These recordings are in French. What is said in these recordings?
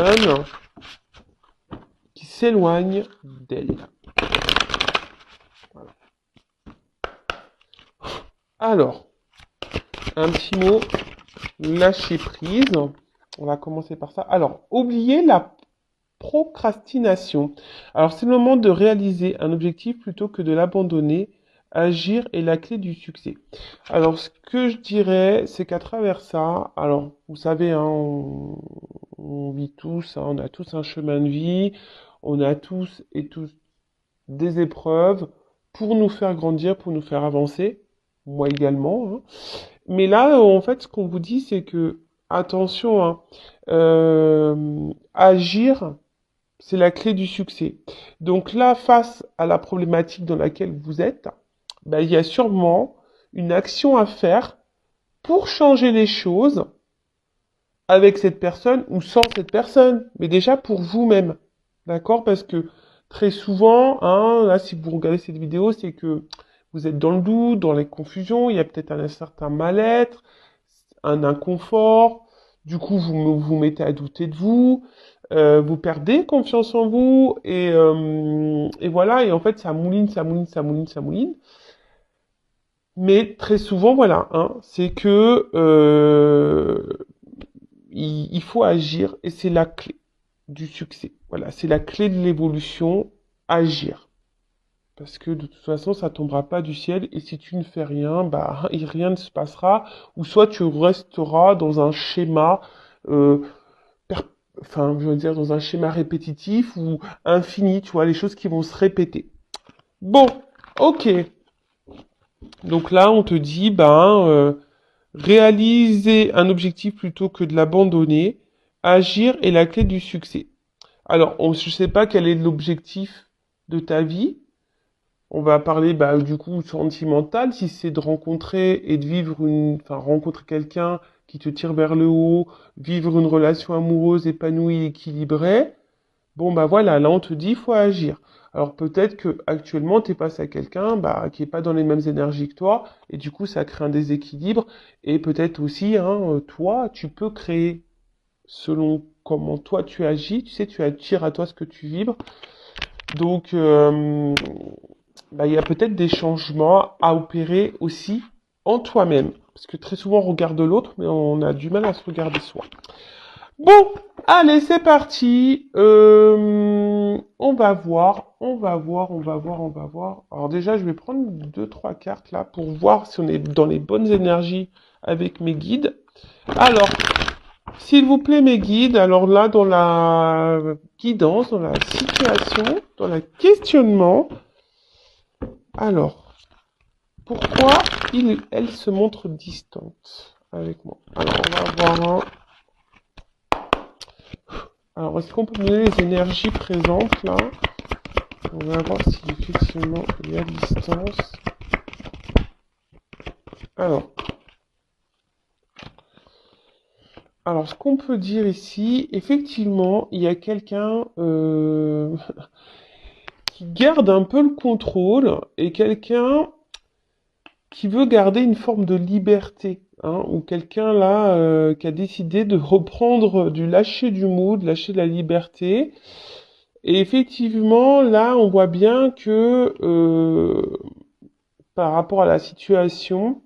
personne qui s'éloigne d'elle. Voilà. Alors, un petit mot, lâcher prise. On va commencer par ça. Alors, oubliez la procrastination. Alors, c'est le moment de réaliser un objectif plutôt que de l'abandonner. Agir est la clé du succès. Alors, ce que je dirais, c'est qu'à travers ça, alors, vous savez, hein, on vit tous, hein, on a tous un chemin de vie, on a tous et tous des épreuves pour nous faire grandir, pour nous faire avancer. Moi également, hein. Mais là, en fait, ce qu'on vous dit, c'est que, attention, hein, agir, c'est la clé du succès. Donc là, face à la problématique dans laquelle vous êtes, ben, il y a sûrement une action à faire pour changer les choses avec cette personne ou sans cette personne, mais déjà pour vous-même. D'accord? Parce que très souvent, hein, là, si vous regardez cette vidéo, c'est que vous êtes dans le doute, dans les confusions, il y a peut-être un certain mal-être, un inconfort, du coup, vous mettez à douter de vous, vous perdez confiance en vous, et voilà, et en fait, ça mouline, ça mouline, ça mouline, ça mouline. Mais très souvent, voilà, hein, c'est que il faut agir et c'est la clé du succès. Voilà, c'est la clé de l'évolution, agir. Parce que de toute façon, ça tombera pas du ciel et si tu ne fais rien, bah rien ne se passera. Ou soit tu resteras dans un schéma, euh, per- enfin, je veux dire, dans un schéma répétitif ou infini, tu vois, les choses qui vont se répéter. Bon, ok. Donc là, on te dit, réaliser un objectif plutôt que de l'abandonner. Agir est la clé du succès. Alors, je ne sais pas quel est l'objectif de ta vie. On va parler du coup sentimental, si c'est de rencontrer et de vivre enfin rencontrer quelqu'un qui te tire vers le haut, vivre une relation amoureuse épanouie, équilibrée. Bon voilà, là on te dit il faut agir. Alors peut-être que actuellement t'es face à quelqu'un qui est pas dans les mêmes énergies que toi et du coup ça crée un déséquilibre et peut-être aussi hein, toi tu peux créer selon comment toi tu agis, tu sais tu attires à toi ce que tu vibres. Donc il y a peut-être des changements à opérer aussi en toi-même parce que très souvent on regarde l'autre mais on a du mal à se regarder soi. Bon, allez, c'est parti. On va voir, on va voir, on va voir, on va voir. Alors déjà, je vais prendre deux, trois cartes là pour voir si on est dans les bonnes énergies avec mes guides. Alors, s'il vous plaît, mes guides, alors là, dans la guidance, dans la situation, dans le questionnement, alors, pourquoi elle se montre distante avec moi? Alors, on va voir un. Alors, est-ce qu'on peut me donner les énergies présentes là? On va voir si effectivement il y a distance. Alors, ce qu'on peut dire ici, effectivement, il y a quelqu'un qui garde un peu le contrôle et quelqu'un qui veut garder une forme de liberté. Hein, ou quelqu'un là qui a décidé de reprendre du lâcher du mood, lâcher de la liberté. Et effectivement, là, on voit bien que par rapport à la situation,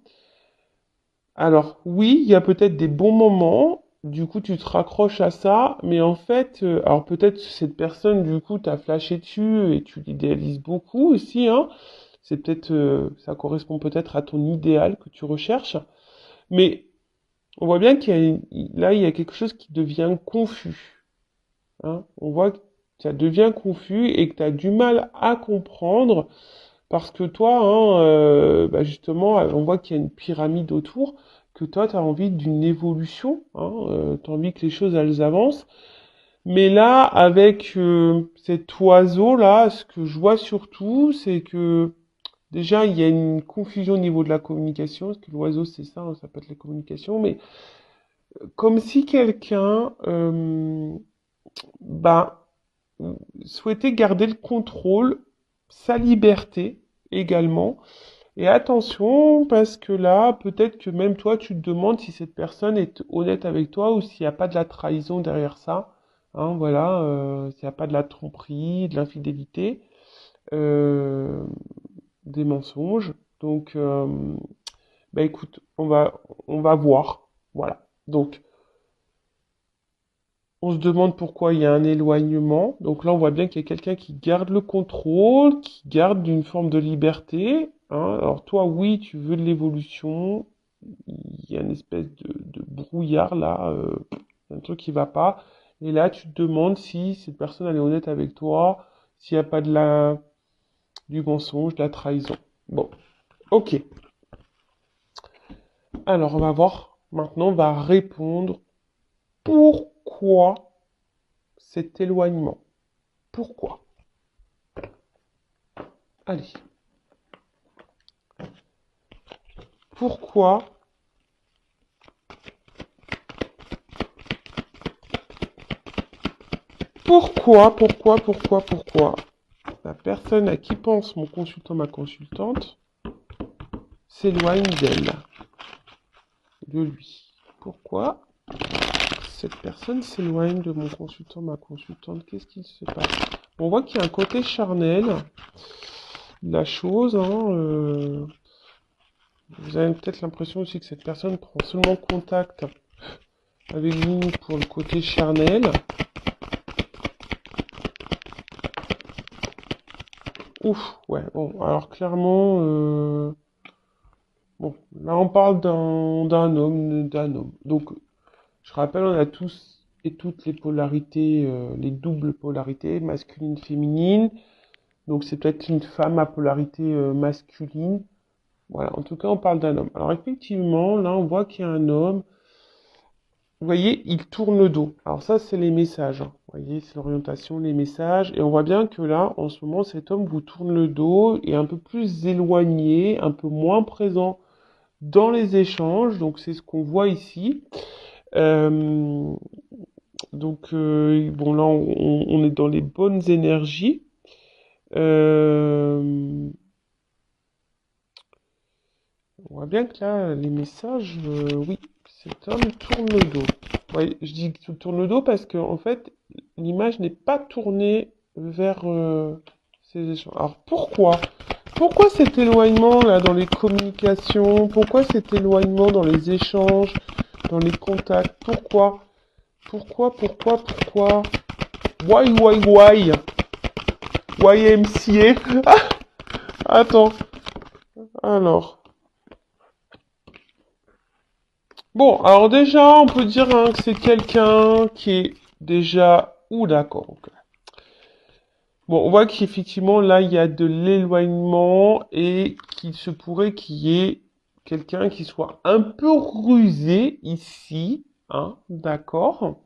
alors oui, il y a peut-être des bons moments, du coup tu te raccroches à ça, mais en fait, alors peut-être cette personne, du coup, t'a flashé dessus et tu l'idéalises beaucoup aussi, hein. C'est peut-être, ça correspond peut-être à ton idéal que tu recherches, mais on voit bien là, il y a quelque chose qui devient confus, hein. On voit que ça devient confus et que tu as du mal à comprendre parce que toi, hein, justement, on voit qu'il y a une pyramide autour, que toi, tu as envie d'une évolution, hein, tu as envie que les choses, elles avancent. Mais là, avec cet oiseau-là, ce que je vois surtout, c'est que déjà, il y a une confusion au niveau de la communication, parce que l'oiseau, c'est ça, hein, ça peut être la communication, mais comme si quelqu'un bah, souhaitait garder le contrôle, sa liberté également. Et attention, parce que là, peut-être que même toi, tu te demandes si cette personne est honnête avec toi ou s'il n'y a pas de la trahison derrière ça. Hein, voilà, s'il n'y a pas de la tromperie, de l'infidélité, euh, des mensonges. Donc, bah écoute, on va voir. Voilà. Donc, on se demande pourquoi il y a un éloignement. Donc là, on voit bien qu'il y a quelqu'un qui garde le contrôle, qui garde une forme de liberté. Hein. Alors toi, oui, tu veux de l'évolution. Il y a une espèce de brouillard là, un truc qui va pas. Et là, tu te demandes si cette personne elle est honnête avec toi, s'il n'y a pas du mensonge, de la trahison. Bon, ok. Alors, on va voir. Maintenant, on va répondre pourquoi cet éloignement. Pourquoi? Allez. Pourquoi, pourquoi la personne à qui pense mon consultant, ma consultante, s'éloigne d'elle, de lui. Pourquoi cette personne s'éloigne de mon consultant, ma consultante? Qu'est-ce qu'il se passe? On voit qu'il y a un côté charnel de la chose. Hein, vous avez peut-être l'impression aussi que cette personne prend seulement contact avec vous pour le côté charnel. Ouf, ouais, bon, alors clairement, bon, là on parle d'un homme. Donc, je rappelle, on a tous et toutes les polarités, les doubles polarités, masculine, féminine. Donc c'est peut-être une femme à polarité masculine. Voilà, en tout cas, on parle d'un homme. Alors effectivement, là, on voit qu'il y a un homme. Vous voyez, il tourne le dos. Alors ça, c'est les messages. Hein. Vous voyez, c'est l'orientation, les messages. Et on voit bien que là, en ce moment, cet homme vous tourne le dos, est un peu plus éloigné, un peu moins présent dans les échanges. Donc c'est ce qu'on voit ici. Euh, bon, là, on est dans les bonnes énergies. Euh, on voit bien que là, les messages, oui, cet homme tourne le dos. Ouais, je dis qu'il tourne le dos parce que, en fait, l'image n'est pas tournée vers ces échanges. Alors pourquoi? Pourquoi cet éloignement là dans les communications? Pourquoi cet éloignement dans les échanges, dans les contacts? Pourquoi? Pourquoi? Why? YMCA? Attends. Alors. Bon, alors déjà, on peut dire hein, que c'est quelqu'un qui est déjà... Ouh, d'accord. Ok. Bon, on voit qu'effectivement, là, il y a de l'éloignement et qu'il se pourrait qu'il y ait quelqu'un qui soit un peu rusé ici. Hein, d'accord.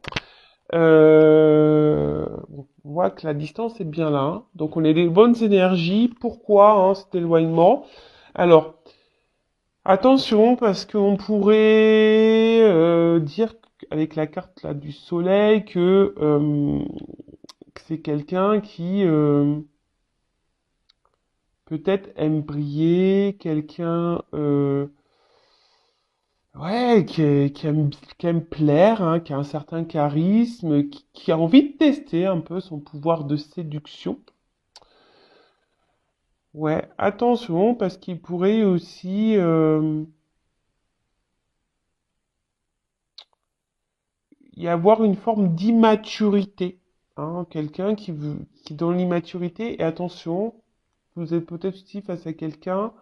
Bon, on voit que la distance est bien là. Hein. Donc, on a des bonnes énergies. Pourquoi hein, cet éloignement? Alors, attention, parce qu'on pourrait dire avec la carte là du soleil que c'est quelqu'un qui peut-être aime briller, quelqu'un ouais, qui aime plaire, hein, qui a un certain charisme, qui a envie de tester un peu son pouvoir de séduction. Ouais, attention, parce qu'il pourrait aussi y avoir une forme d'immaturité. Hein, quelqu'un qui dans l'immaturité, et attention, vous êtes peut-être aussi face à quelqu'un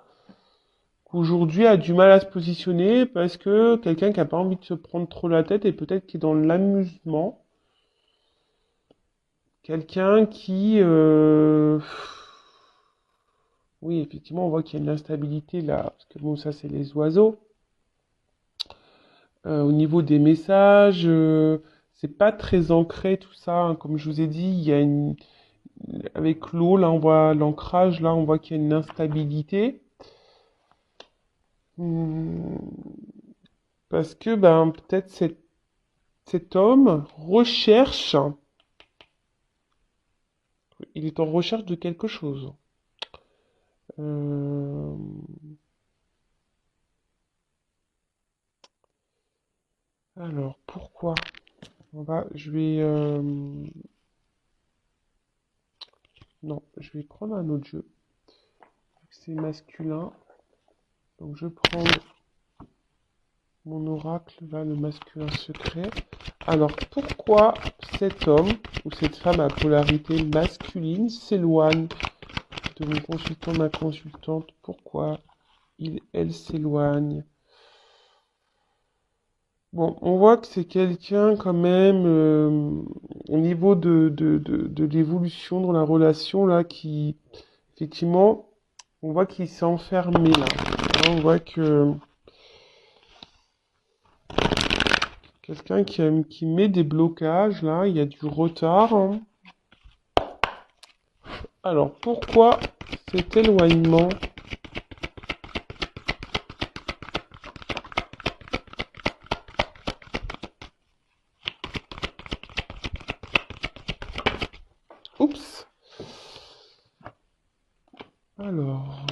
qu'aujourd'hui a du mal à se positionner parce que quelqu'un qui a pas envie de se prendre trop la tête et peut-être qui est dans l'amusement. Quelqu'un qui, oui, effectivement, on voit qu'il y a une instabilité là, parce que bon, ça c'est les oiseaux. Au niveau des messages, c'est pas très ancré tout ça. Hein. Comme je vous ai dit, il y a avec l'eau, là on voit l'ancrage, là on voit qu'il y a une instabilité. Hmm, parce que ben peut-être cet homme recherche, il est en recherche de quelque chose. Euh, alors pourquoi? Je vais... Non, je vais prendre un autre jeu. C'est masculin. Donc je prends mon oracle, là, le masculin secret. Alors, pourquoi cet homme ou cette femme à polarité masculine s'éloigne de mon consultant, ma consultante? Pourquoi elle s'éloigne? Bon, on voit que c'est quelqu'un quand même, au niveau de l'évolution dans la relation, là, qui, effectivement, on voit qu'il s'est enfermé, là. Hein, on voit que quelqu'un qui met des blocages, là, il y a du retard. Hein. Alors, pourquoi cet éloignement? Oups. Alors,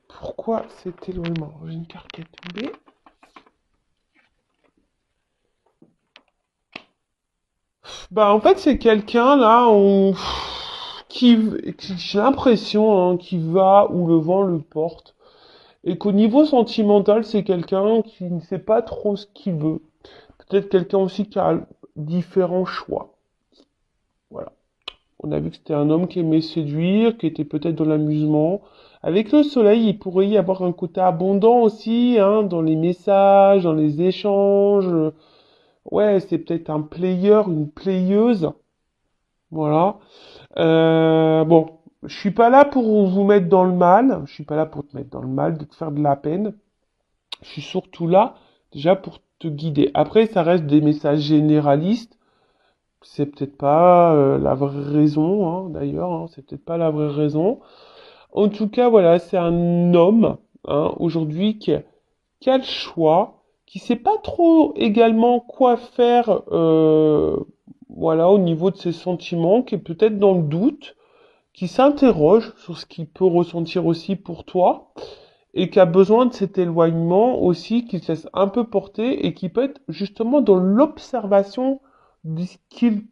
pourquoi cet éloignement? J'ai une carte qui est tombée. Bah, en fait, c'est quelqu'un, là, qui j'ai l'impression, hein, qui va où le vent le porte. Et qu'au niveau sentimental, c'est quelqu'un qui ne sait pas trop ce qu'il veut. Peut-être quelqu'un aussi qui a différents choix. Voilà. On a vu que c'était un homme qui aimait séduire, qui était peut-être dans l'amusement. Avec le soleil, il pourrait y avoir un côté abondant aussi, hein, dans les messages, dans les échanges. Ouais, c'est peut-être un player, une playeuse. Voilà. Bon, je suis pas là pour vous mettre dans le mal. Je suis pas là pour te mettre dans le mal, de te faire de la peine. Je suis surtout là, déjà, pour te guider. Après, ça reste des messages généralistes. C'est peut-être pas la vraie raison, hein, d'ailleurs. Hein, c'est peut-être pas la vraie raison. En tout cas, voilà, c'est un homme, hein, aujourd'hui, qui a le choix, qui sait pas trop également quoi faire, voilà, au niveau de ses sentiments, qui est peut-être dans le doute, qui s'interroge sur ce qu'il peut ressentir aussi pour toi, et qui a besoin de cet éloignement aussi, qui se laisse un peu porter, et qui peut être justement dans l'observation de ce qu'il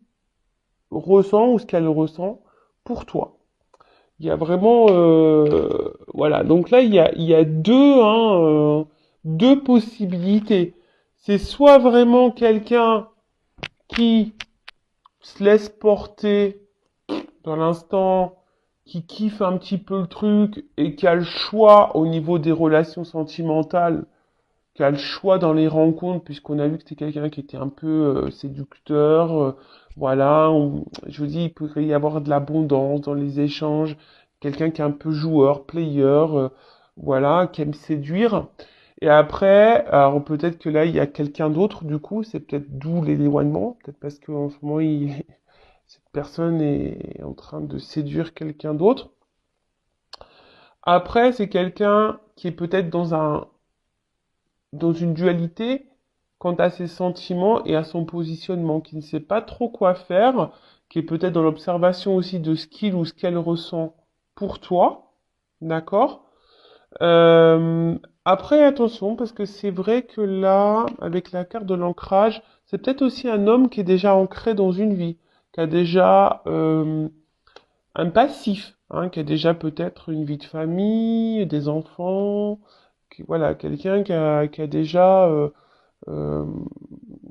ressent ou ce qu'elle ressent pour toi. Il y a vraiment, voilà. Donc là, il y a deux, hein, deux possibilités. C'est soit vraiment quelqu'un qui se laisse porter dans l'instant, qui kiffe un petit peu le truc et qui a le choix au niveau des relations sentimentales, qui a le choix dans les rencontres, puisqu'on a vu que c'était quelqu'un qui était un peu séducteur. Voilà, je vous dis, il pourrait y avoir de l'abondance dans les échanges. Quelqu'un qui est un peu joueur, player, voilà, qui aime séduire. Et après, alors peut-être que là, il y a quelqu'un d'autre, du coup, c'est peut-être d'où l'éloignement, peut-être parce qu'en ce moment, cette personne est en train de séduire quelqu'un d'autre. Après, c'est quelqu'un qui est peut-être dans une dualité quant à ses sentiments et à son positionnement, qui ne sait pas trop quoi faire, qui est peut-être dans l'observation aussi de ce qu'il ou ce qu'elle ressent pour toi, d'accord? Après, attention, parce que c'est vrai que là, avec la carte de l'ancrage, c'est peut-être aussi un homme qui est déjà ancré dans une vie, qui a déjà un passif, hein, qui a déjà peut-être une vie de famille, des enfants, voilà, quelqu'un qui a déjà euh,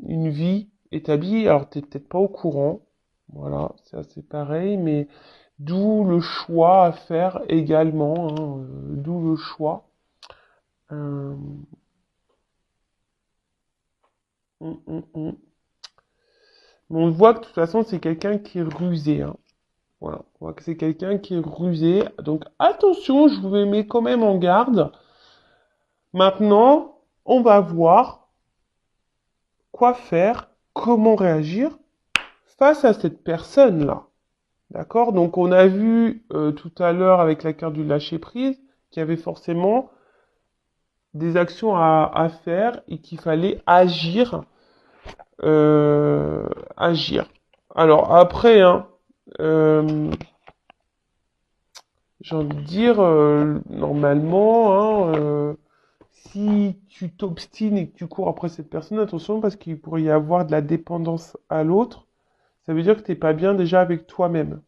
une vie établie. Alors, t'es peut-être pas au courant, voilà, c'est pareil, mais d'où le choix à faire également, hein, d'où le choix. Euh, hum. Mais on voit que de toute façon, c'est quelqu'un qui est rusé, hein. Voilà, on voit que c'est quelqu'un qui est rusé. Donc attention, je vous mets quand même en garde. Maintenant, on va voir quoi faire, comment réagir face à cette personne-là. D'accord? Donc on a vu tout à l'heure avec la carte du lâcher-prise qu'il y avait forcément des actions à faire et qu'il fallait agir. euh, agir. Alors après, hein, euh, j'ai envie de dire, normalement, hein, si tu t'obstines et que tu cours après cette personne, attention parce qu'il pourrait y avoir de la dépendance à l'autre. Ça veut dire que t'es pas bien déjà avec toi-même.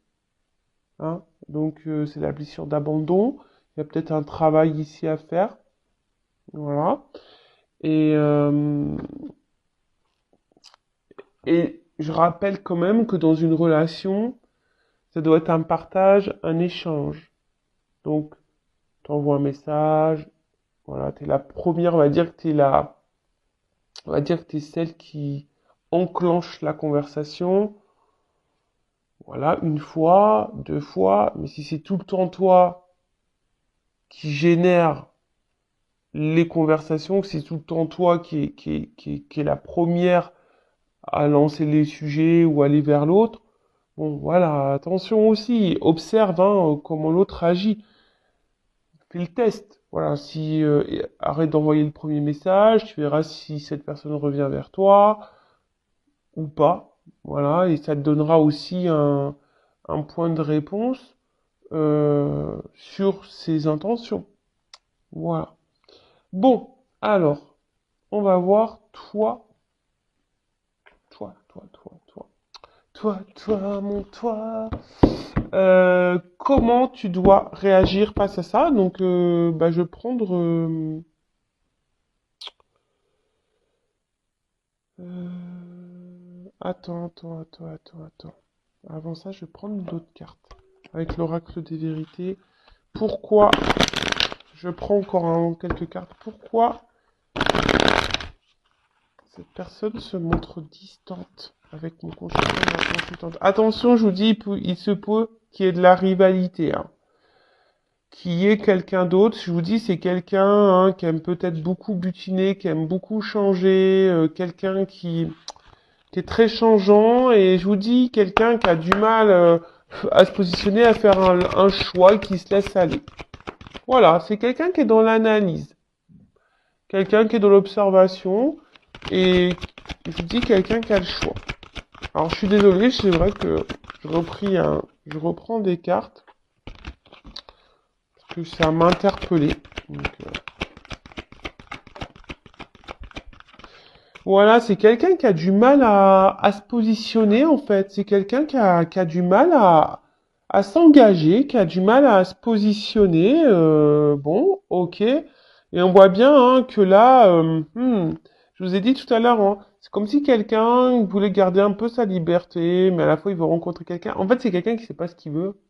Hein? Donc c'est la blessure d'abandon. Il y a peut-être un travail ici à faire. Voilà. Et, euh, et je rappelle quand même que dans une relation, ça doit être un partage, un échange. Donc, t'envoies un message, voilà, t'es la première, on va dire que t'es celle qui enclenche la conversation. Voilà, une fois, deux fois, mais si c'est tout le temps toi qui génère les conversations, que c'est tout le temps toi qui est la première à lancer les sujets ou aller vers l'autre, bon, voilà, attention aussi, observe hein, comment l'autre agit. Fais le test. Voilà, si arrête d'envoyer le premier message, tu verras si cette personne revient vers toi ou pas. Voilà, et ça te donnera aussi un point de réponse sur ses intentions. Voilà. Bon, alors, on va voir mon toi. Comment tu dois réagir face à ça? Donc, je vais prendre. Attends. Avant ça, je vais prendre une autre carte. Avec l'oracle des vérités. Pourquoi? Je prends encore quelques cartes. Pourquoi cette personne se montre distante avec mon consultant et ma consultante? Attention, je vous dis, il se peut qu'il y ait de la rivalité. Hein. Qu'il y ait quelqu'un d'autre, je vous dis, c'est quelqu'un hein, qui aime peut-être beaucoup butiner, qui aime beaucoup changer, quelqu'un qui est très changeant, et je vous dis, quelqu'un qui a du mal à se positionner, à faire un choix, qui se laisse aller. Voilà, c'est quelqu'un qui est dans l'analyse, quelqu'un qui est dans l'observation, et je vous dis, quelqu'un qui a le choix. Alors, je suis désolé, c'est vrai que je reprends des cartes, parce que ça m'a interpellé. Donc, voilà, c'est quelqu'un qui a du mal à se positionner, en fait. C'est quelqu'un qui a du mal à s'engager, qui a du mal à se positionner. Bon, ok. Et on voit bien hein, que là, je vous ai dit tout à l'heure, hein, c'est comme si quelqu'un voulait garder un peu sa liberté, mais à la fois il veut rencontrer quelqu'un. En fait, c'est quelqu'un qui sait pas ce qu'il veut,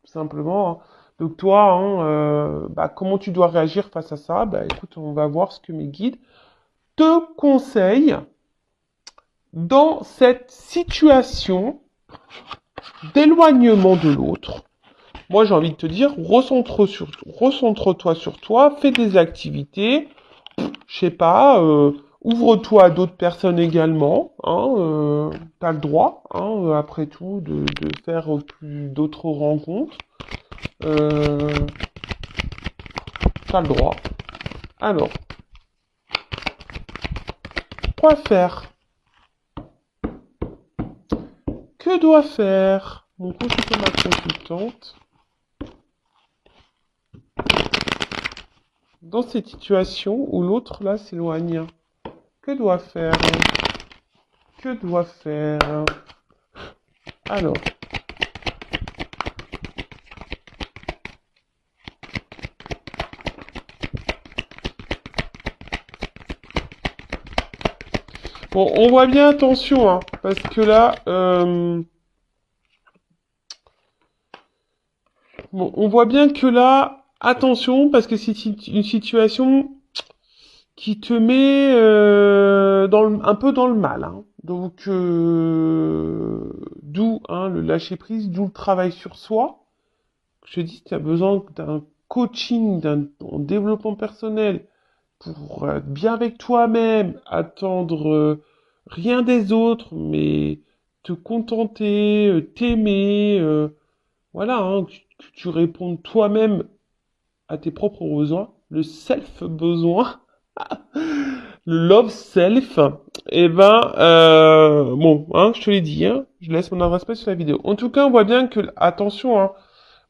tout simplement. Hein. Donc toi, hein, comment tu dois réagir face à ça? Bah écoute, on va voir ce que mes guides te conseillent dans cette situation d'éloignement de l'autre. Moi, j'ai envie de te dire, recentre-toi sur toi, fais des activités, je sais pas, ouvre-toi à d'autres personnes également, hein, t'as le droit, hein, après tout, de faire plus d'autres rencontres, euh, t'as le droit. Alors, quoi faire? Que doit faire mon consultant, ma consultante dans cette situation où l'autre là s'éloigne? Que doit faire? Que doit faire? Alors, bon, on voit bien, attention, hein, parce que là, bon, on voit bien que là, attention, parce que c'est une situation qui te met un peu dans le mal. Hein. Donc, d'où hein, le lâcher prise, d'où le travail sur soi. Je te dis, tu as besoin d'un coaching, d'un développement personnel pour être bien avec toi-même, attendre rien des autres, mais te contenter, t'aimer, voilà, hein, que tu répondes toi-même à tes propres besoins, le self-besoin, le love self, et bon, hein, je te l'ai dit, hein, je laisse mon adresse mail sur la vidéo. En tout cas, on voit bien que, attention, hein,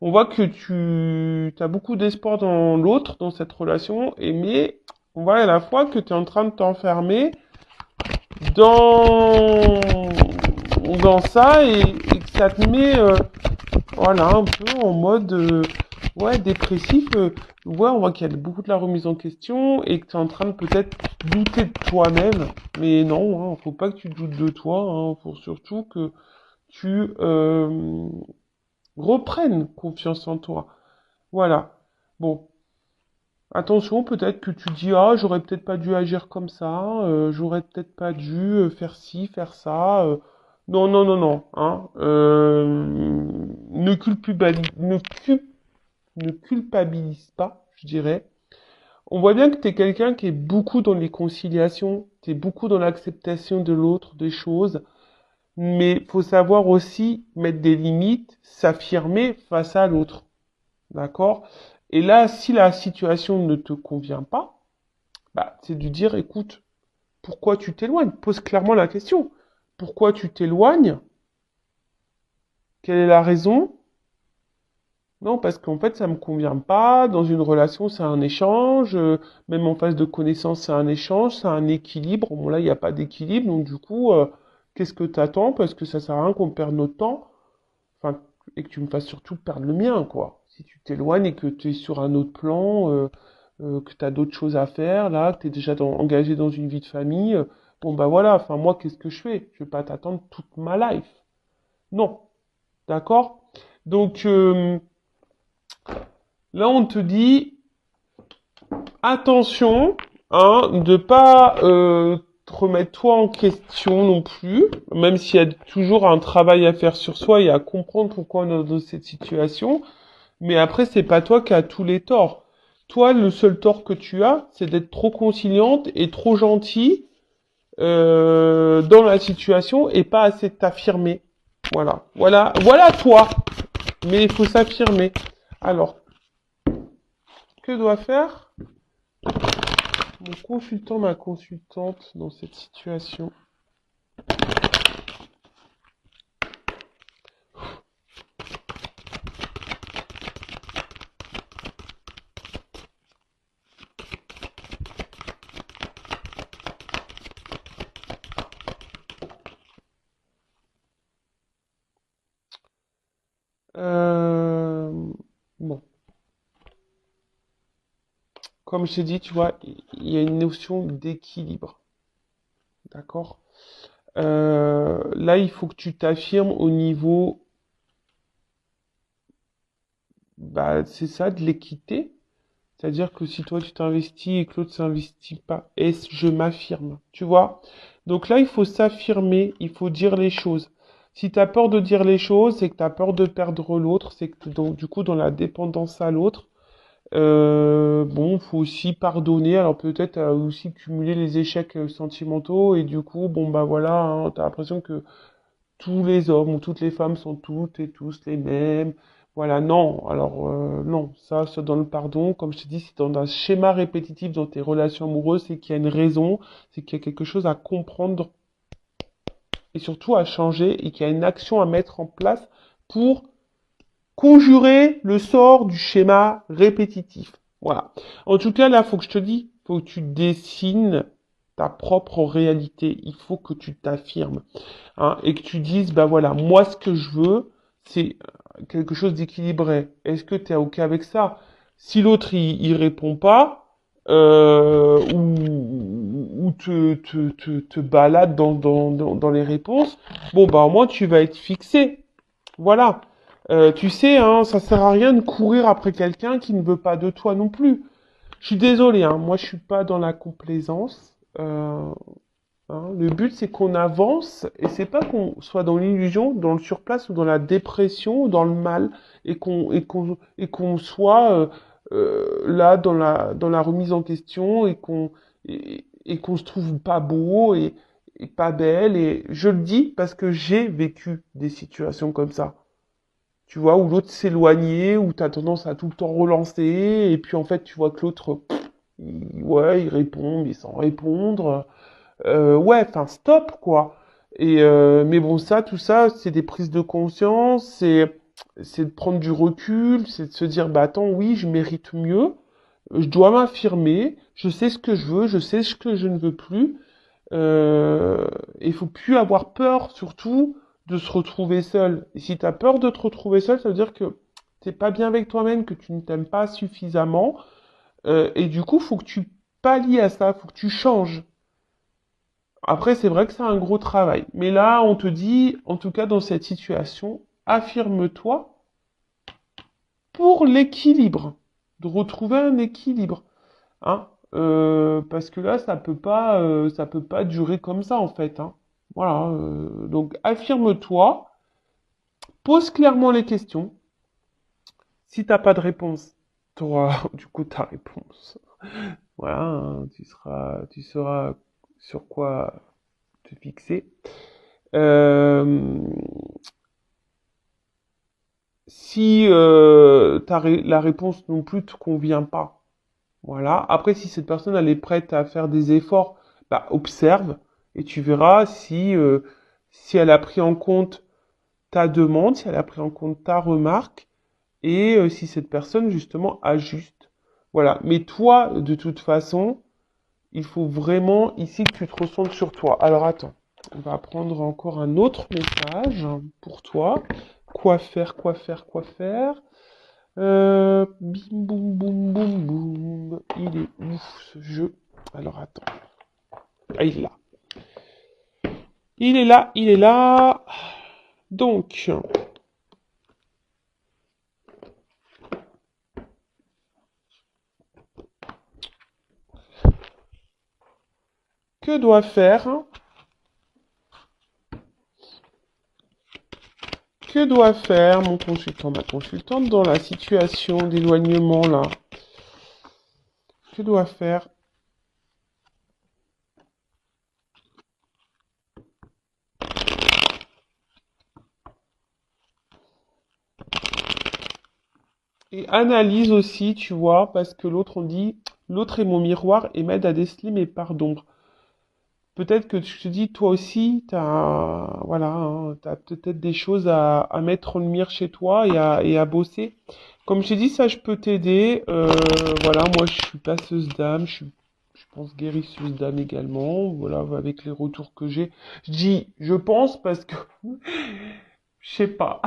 On voit que tu as beaucoup d'espoir dans l'autre, dans cette relation, mais on voit à la fois que tu es en train de t'enfermer dans, dans ça et que ça te met voilà, un peu en mode ouais, dépressif. Ouais, on voit qu'il y a beaucoup de la remise en question et que tu es en train de peut-être douter de toi-même. Mais non, hein, faut pas que tu doutes de toi. Hein, faut surtout que tu reprennes confiance en toi. Voilà. Bon, attention, peut-être que tu dis, ah, j'aurais peut-être pas dû agir comme ça, j'aurais peut-être pas dû faire ci, faire ça. Non, non, non, non, hein. Ne culpabilise pas, je dirais. On voit bien que tu es quelqu'un qui est beaucoup dans les conciliations, tu es beaucoup dans l'acceptation de l'autre, des choses, mais faut savoir aussi mettre des limites, s'affirmer face à l'autre. D'accord? Et là, si la situation ne te convient pas, bah, c'est de dire, écoute, pourquoi tu t'éloignes? Pose clairement la question. Pourquoi tu t'éloignes? Quelle est la raison? Non, parce qu'en fait, ça me convient pas. Dans une relation, c'est un échange. Même en phase de connaissance, c'est un échange, c'est un équilibre. Bon, là, il n'y a pas d'équilibre. Donc, du coup, qu'est-ce que t'attends? Parce que ça sert à rien qu'on perde notre temps. Enfin, et que tu me fasses surtout perdre le mien, quoi. Si tu t'éloignes et que tu es sur un autre plan, que tu as d'autres choses à faire, là, que tu es déjà engagé dans une vie de famille, bon, bah voilà. Enfin, moi, qu'est-ce que je fais? Je vais pas t'attendre toute ma life. Non. D'accord? Donc, là, on te dit, attention, hein, de pas te remettre toi en question non plus, même s'il y a toujours un travail à faire sur soi et à comprendre pourquoi on est dans cette situation. Mais après, c'est pas toi qui as tous les torts. Toi, le seul tort que tu as, c'est d'être trop conciliante et trop gentille dans la situation et pas assez t'affirmer. Voilà, voilà, voilà toi. Mais il faut s'affirmer. Alors, que doit faire mon consultant, ma consultante dans cette situation? Euh, bon, comme je t'ai dit, tu vois, il y a une notion d'équilibre, d'accord? Là, il faut que tu t'affirmes au niveau, bah, c'est ça, de l'équité. C'est-à-dire que si toi tu t'investis et que l'autre s'investit pas, est-ce je m'affirme, tu vois? Donc là, il faut s'affirmer, il faut dire les choses. Si tu as peur de dire les choses, c'est que tu as peur de perdre l'autre, c'est que t'es donc du coup dans la dépendance à l'autre. Bon, faut aussi pardonner. Alors peut-être aussi cumuler les échecs sentimentaux et du coup, bon bah voilà, hein, t'as l'impression que tous les hommes ou toutes les femmes sont toutes et tous les mêmes. Voilà, non. Alors non, ça dans le pardon, comme je te dis, c'est dans un schéma répétitif dans tes relations amoureuses, c'est qu'il y a une raison, c'est qu'il y a quelque chose à comprendre et surtout à changer et qu'il y a une action à mettre en place pour conjurer le sort du schéma répétitif. Voilà. En tout cas, là, faut que je te dise, faut que tu dessines ta propre réalité. Il faut que tu t'affirmes, hein, et que tu dises, bah voilà, moi, ce que je veux, c'est quelque chose d'équilibré. Est-ce que tu es OK avec ça? Si l'autre, il répond pas, ou te balade dans les réponses, bon, bah, au moins, tu vas être fixé. Voilà. Tu sais, hein, ça sert à rien de courir après quelqu'un qui ne veut pas de toi non plus. Je suis désolé, hein, moi je suis pas dans la complaisance. Hein. Le but c'est qu'on avance et c'est pas qu'on soit dans l'illusion, dans le surplace ou dans la dépression ou dans le mal et qu'on soit là dans la remise en question et qu'on se trouve pas beau et pas belle. Et je le dis parce que j'ai vécu des situations comme ça. Tu vois, où l'autre s'éloignait, où tu as tendance à tout le temps relancer, et puis en fait, tu vois que l'autre, ouais, il répond, mais sans répondre. Ouais, enfin, stop, quoi. Et, mais bon, ça, tout ça, c'est des prises de conscience, c'est de prendre du recul, c'est de se dire, bah attends, oui, je mérite mieux, je dois m'affirmer, je sais ce que je veux, je sais ce que je ne veux plus. Il faut plus avoir peur, surtout, de se retrouver seul. Et si tu as peur de te retrouver seul, ça veut dire que t'es pas bien avec toi-même, que tu ne t'aimes pas suffisamment. Et du coup, faut que tu pallies à ça, faut que tu changes. Après, c'est vrai que c'est un gros travail. Mais là, on te dit, en tout cas dans cette situation, affirme-toi pour l'équilibre, de retrouver un équilibre, hein. Parce que là, ça peut pas durer comme ça en fait, hein. Voilà. Donc, affirme-toi, pose clairement les questions. Si t'as pas de réponse, tu auras du coup ta réponse. Voilà, hein, tu sauras sur quoi te fixer. Euh, Si la réponse non plus te convient pas, voilà. Après, si cette personne elle est prête à faire des efforts, bah observe et tu verras si elle a pris en compte ta demande, si elle a pris en compte ta remarque et si cette personne justement ajuste. Voilà. Mais toi, de toute façon, il faut vraiment ici que tu te recentres sur toi. Alors attends, on va prendre encore un autre message pour toi. Quoi faire, quoi faire, quoi faire? Bim boum boum boum boum. Il est ouf ce jeu. Alors attends. Ah, il est là. Il est là, il est là. Donc, que doit faire mon consultant, ma consultante dans la situation d'éloignement là? Que doit faire? Et analyse aussi, tu vois, parce que l'autre, on dit, l'autre est mon miroir et m'aide à déceler mes parts d'ombre. Peut-être que tu te dis, toi aussi, voilà, hein, t'as peut-être des choses à mettre en lumière chez toi et à bosser. Comme je t'ai dit, ça, je peux t'aider. Voilà, moi, je suis passeuse d'âme, je pense guérisseuse d'âme également. Voilà, avec les retours que j'ai. Je dis, je pense parce que je sais pas.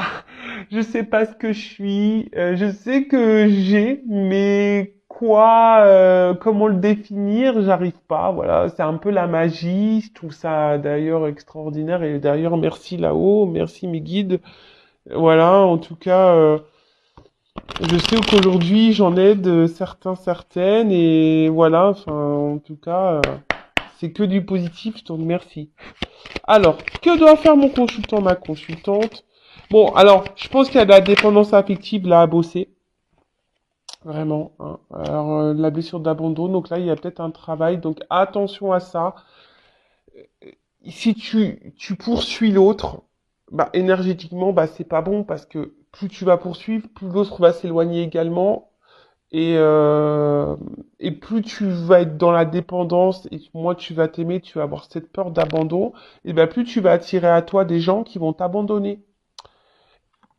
Je sais pas ce que je suis. Je sais que j'ai, mais quoi, comment le définir, j'arrive pas. Voilà, c'est un peu la magie. Je trouve ça d'ailleurs extraordinaire. Et d'ailleurs, merci là-haut, merci mes guides. Voilà, en tout cas, je sais qu'aujourd'hui, j'en aide certains, certaines. Et voilà, enfin, en tout cas, c'est que du positif. Donc, merci. Alors, que doit faire mon consultant, ma consultante? Bon, alors, je pense qu'il y a de la dépendance affective là à bosser, vraiment, hein. Alors, la blessure d'abandon, donc là, il y a peut-être un travail, donc attention à ça. Si tu poursuis l'autre, bah, énergétiquement, bah, c'est pas bon parce que plus tu vas poursuivre, plus l'autre va s'éloigner également. Et, euh, et plus tu vas être dans la dépendance et moins tu vas t'aimer, tu vas avoir cette peur d'abandon, et ben plus tu vas attirer à toi des gens qui vont t'abandonner.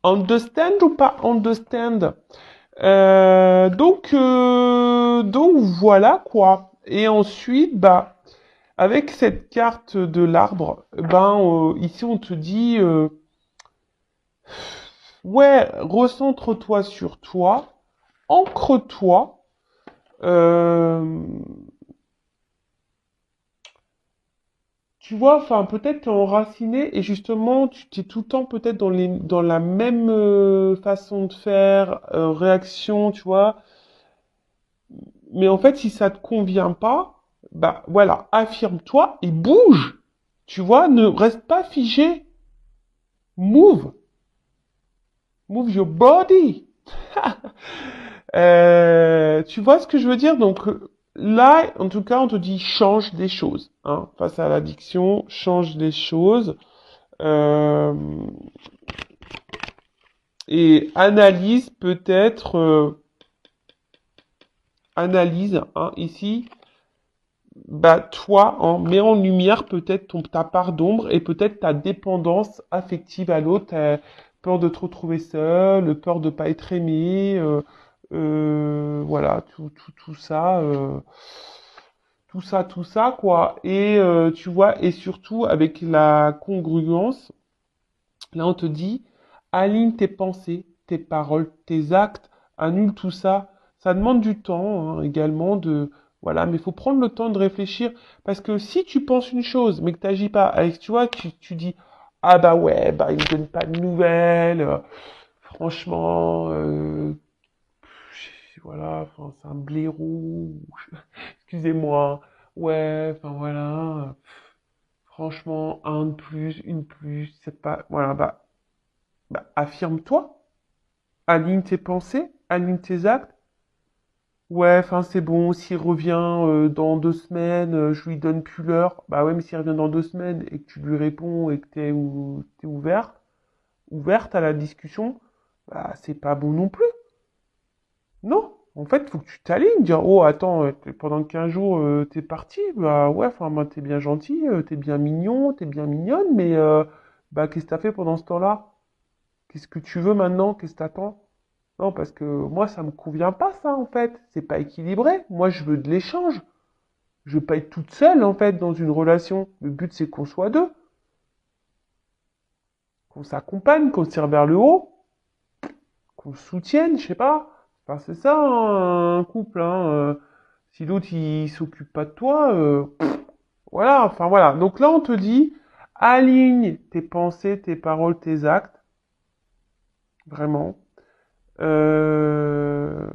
Understand ou pas understand? Donc voilà quoi. Et ensuite, bah, avec cette carte de l'arbre, ben ici on te dit, ouais, recentre-toi sur toi, ancre-toi. Euh, Tu vois, enfin, peut-être t'es enraciné et justement, tu t'es tout le temps peut-être dans la même façon de faire, réaction, tu vois. Mais en fait, si ça te convient pas, bah voilà, affirme-toi et bouge. Tu vois, ne reste pas figé. Move. Move your body. Tu vois ce que je veux dire? Donc là, en tout cas, on te dit change des choses, hein. Face à l'addiction, change des choses. Euh, et analyse peut-être, analyse, hein, ici, bah toi, hein, mets en lumière peut-être ta part d'ombre et peut-être ta dépendance affective à l'autre, peur de te retrouver seul, peur de pas être aimé, voilà, tout ça, quoi. Et tu vois, et surtout avec la congruence, là on te dit, aligne tes pensées, tes paroles, tes actes, annule tout ça. Ça demande du temps, hein, également de, voilà, mais il faut prendre le temps de réfléchir, parce que si tu penses une chose, mais que tu n'agis pas, avec, tu vois, tu dis, ah bah ouais, bah il me donne pas de nouvelles, franchement, voilà, enfin, c'est un blaireau, excusez-moi, ouais, enfin voilà, franchement, un de plus, une de plus, c'est pas, voilà, bah, affirme-toi, aligne tes pensées, aligne tes actes. Ouais, enfin c'est bon, s'il revient dans 2 semaines, je lui donne plus l'heure. Bah ouais, mais s'il revient dans 2 semaines et que tu lui réponds et que t'es ouverte à la discussion, bah c'est pas bon non plus. Non, en fait, faut que tu t'alignes, dire, oh attends, pendant 15 jours, t'es parti, bah ouais, enfin bah, t'es bien gentil, t'es bien mignon, t'es bien mignonne, mais bah qu'est-ce que t'as fait pendant ce temps-là? Qu'est-ce que tu veux maintenant? Qu'est-ce que t'attends? Non, parce que moi, ça me convient pas, ça, en fait. C'est pas équilibré. Moi, je veux de l'échange. Je veux pas être toute seule, en fait, dans une relation. Le but, c'est qu'on soit deux. Qu'on s'accompagne, qu'on se tire vers le haut, qu'on se soutienne, je sais pas. Enfin, c'est ça, hein, un couple, hein. Si l'autre, il s'occupe pas de toi, voilà, enfin, voilà. Donc là, on te dit, aligne tes pensées, tes paroles, tes actes. Vraiment. Euh,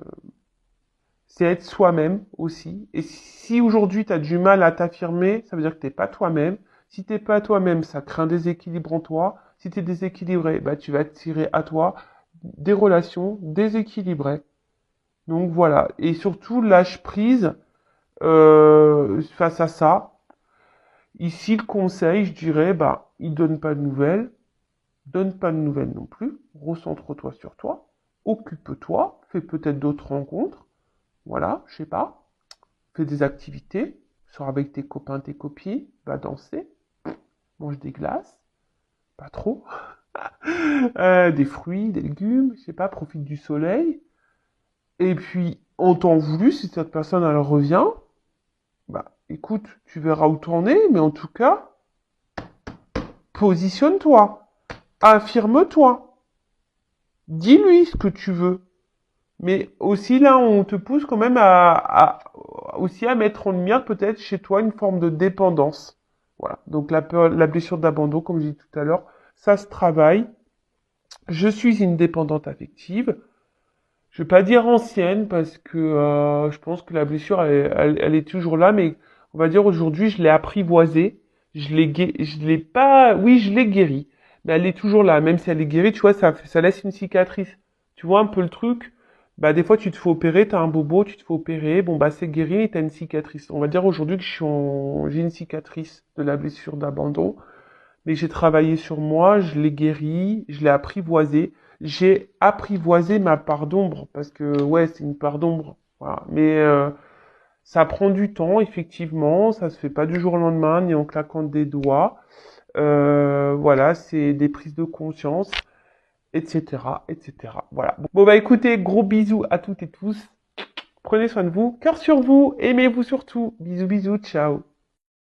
c'est être soi-même aussi. Et si aujourd'hui tu as du mal à t'affirmer, ça veut dire que t'es pas toi-même. Si t'es pas toi-même, ça crée un déséquilibre en toi. Si tu es déséquilibré, bah tu vas attirer à toi des relations déséquilibrées. Donc voilà. Et surtout lâche prise face à ça. Ici le conseil, je dirais, bah il donne pas de nouvelles, donne pas de nouvelles non plus. Recentre-toi sur toi, occupe-toi, fais peut-être d'autres rencontres. Voilà, je sais pas. Fais des activités, sors avec tes copains, tes copines, va danser, mange des glaces, pas trop, des fruits, des légumes, je sais pas, profite du soleil. Et puis, en temps voulu, si cette personne elle revient, bah écoute, tu verras où t'en es, mais en tout cas, positionne-toi, affirme-toi, dis-lui ce que tu veux. Mais aussi là, on te pousse quand même aussi à mettre en lumière peut-être chez toi une forme de dépendance. Voilà. Donc la peur, la blessure d'abandon, comme j'ai dit tout à l'heure, ça se travaille. Je suis une dépendante affective. Je vais pas dire ancienne parce que je pense que la blessure elle est toujours là, mais on va dire aujourd'hui je l'ai apprivoisée. Je l'ai pas, oui je l'ai guérie, mais elle est toujours là. Même si elle est guérie, tu vois, ça laisse une cicatrice. Tu vois un peu le truc. Bah des fois tu te fais opérer, t'as un bobo, tu te fais opérer, bon bah c'est guéri et t'as une cicatrice. On va dire aujourd'hui que j'ai une cicatrice de la blessure d'abandon. Mais j'ai travaillé sur moi, je l'ai guéri, je l'ai apprivoisé. J'ai apprivoisé ma part d'ombre, parce que ouais, c'est une part d'ombre. Voilà. Mais ça prend du temps, effectivement, ça se fait pas du jour au lendemain, ni en claquant des doigts. Voilà, c'est des prises de conscience, etc., etc. Voilà. Bon bah écoutez, gros bisous à toutes et tous. Prenez soin de vous, cœur sur vous, aimez-vous surtout. Bisous, bisous, ciao.